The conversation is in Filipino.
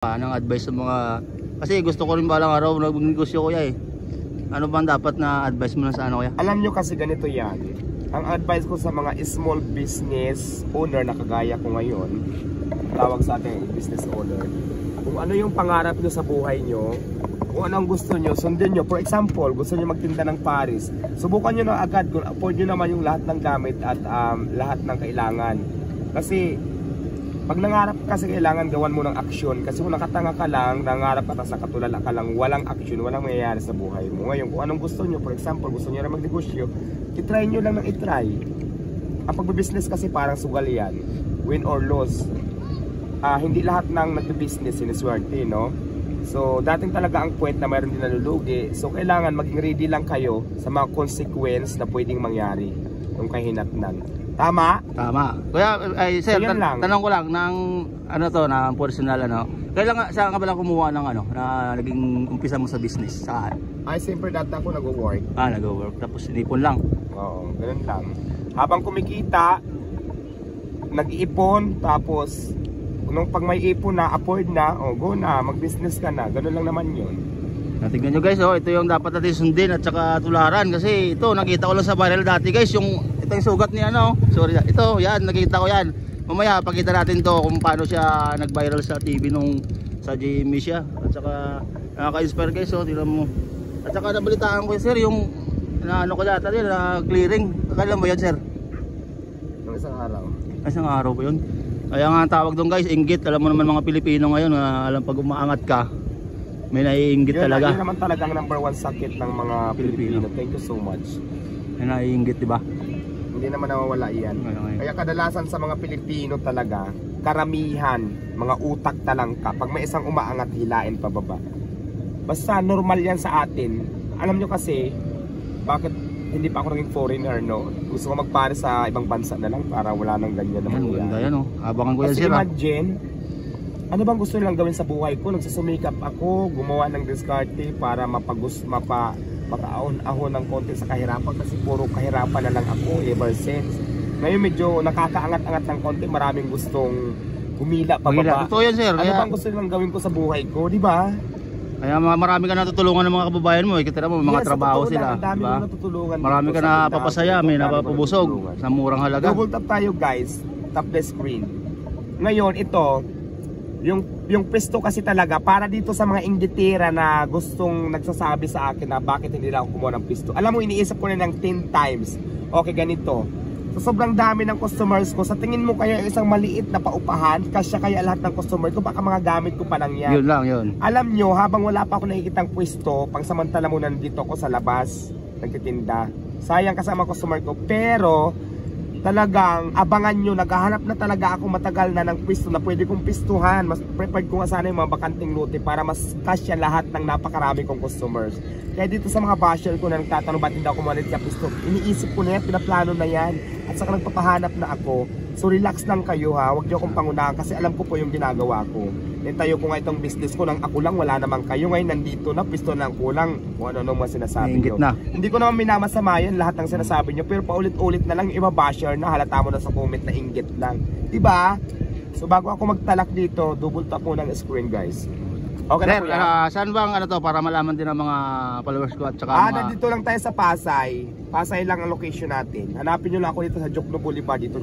Anong advice sa mga, kasi gusto ko rin balang araw magnegosyo kuya eh. Ano bang dapat na advice mo na sa ano kuya? Alam nyo kasi ganito yan. Ang advice ko sa mga small business owner na kagaya ko ngayon, tawag sa atin business owner, kung ano yung pangarap nyo sa buhay nyo, kung ano ang gusto nyo, sundin nyo. For example, gusto nyo magtinda ng Paris, subukan nyo na agad kung afford nyo naman yung lahat ng gamit at lahat ng kailangan. Kasi pag nangarap kasi kailangan gawan mo ng aksyon. Kasi kung nakatanga ka lang, nangarap ka sa katulala ka lang, walang aksyon, walang mayayari sa buhay mo. Ngayon, kung anong gusto nyo, for example, gusto nyo na magnegosyo, itry nyo lang ng itry. Ang pagbibusiness kasi parang sugal yan, win or loss. Hindi lahat ng nagbibusiness siniswerte, no? So, dating talaga ang point na mayroon din nalulugi. So, kailangan maging ready lang kayo sa mga consequence na pwedeng mangyari yung kahinatnan. Tama? Tama. Kuya, ay sir, tanong ko lang ng ano to, na personal ano. Kailan saan ka ba lang kumuha ng ano, na naging umpisa mo sa business? Saan? Ay, siyempre dati ako nag-work. Nag-work tapos inipon lang. Oo, ganun lang. Habang kumikita, nag-iipon, tapos nung pag may ipon na, afford na, go na, mag-business ka na. Ganun lang naman yun. Tingnan nyo guys, ito yung dapat natin sundin at saka tularan. Kasi ito, nakita ko lang sa viral dati guys, ito yung sugat niya, sorry, ito, yan, nakita ko yan. Mamaya, pakita natin to kung paano siya nag-viral sa TV nung sa GMA siya. At saka, nakaka-inspire guys, tingnan mo. At saka nabalitaan ko sir, yung ano ko dati, na clearing. Kailan ba yan sir? Ng isang araw. Isang araw ba yun? Kaya nga ang tawag doon guys, inggit. Alam mo naman mga Pilipino ngayon, alam pag umaangat ka, may naiinggit talaga. Yun naman talagang number one sakit ng mga Pilipino. Thank you so much. May naiinggit, diba? Hindi naman nawawala yan. Kaya kadalasan sa mga Pilipino talaga, karamihan, mga utak talangka. Pag may isang umaangat, hilain pababa. Basta normal yan sa atin. Alam nyo kasi, bakit hindi pa ako naging foreigner, no? Gusto ko magpare sa ibang bansa na lang para wala nang ganyan naman. Ganda yan, Abangan ko yan kasi sir. Imagine, ano bang gusto nilang gawin sa buhay ko? Nagsusumikap ako, gumawa ng diskarte para makaahon ng konti sa kahirapan kasi puro kahirapan na lang ako ever since. Ngayon medyo nakakaangat-angat ng konti, maraming gustong humila pababa. Totoo yan sir. Ano bang gusto nilang gawin ko sa buhay ko, di ba? Kaya marami ka natutulungan ng mga kababayan mo, kita mo mga trabaho sila, diba? Marami ka na papasaya, may napapabusog sa murang halaga. Double tap tayo guys, tap the screen. Ngayon ito, yung pwesto kasi talaga para dito sa mga inggitera na gustong nagsasabi sa akin na bakit hindi lang ako kumuha ng pwesto. Alam mo, iniisip ko na ng 10 times. Okay, ganito. So, sobrang dami ng customers ko. Sa tingin mo kaya isang maliit na paupahan, kasya kaya lahat ng customer ko, baka mga gamit ko pa lang yan. Yun lang, yun. Alam nyo, habang wala pa ako nakikitang pwesto, pang samantala mo nandito ako sa labas, nagtitinda. Sayang kasama customer ko, pero talagang abangan nyo, naghahanap na talaga ako matagal na ng pwesto na pwede kong pwestuhan. Mas prepared ko nga sana yung mga bakanting lote para mas kasya lahat ng napakarami kong customers. Kaya dito sa mga basher ko na nagtatanong ba't hindi ako manit sa pwesto, iniisip ko na yan, pinaplano na yan, at saka nagpapahanap na ako. So relax lang kayo ha, huwag nyo akong pangunahan kasi alam ko po yung ginagawa ko. Tayo ko nga itong business ko, nang ako lang wala naman kayo, ngayon nandito na, pwesto na kulang, kung ano mga sinasabi nyo. Hindi ko naman minamasama yan lahat ng sinasabi nyo, pero paulit-ulit na lang yung iba basher na halata mo na sa comment na inggit lang, diba? So bago ako magtalak dito, double tap mo ng screen guys. Okay sir, saan bang ano to para malaman din ng mga followers ko at saka mga... nandito lang tayo sa Pasay. Pasay lang ang location natin. Hanapin nyo lang ako dito sa Jokno Boulevard dito.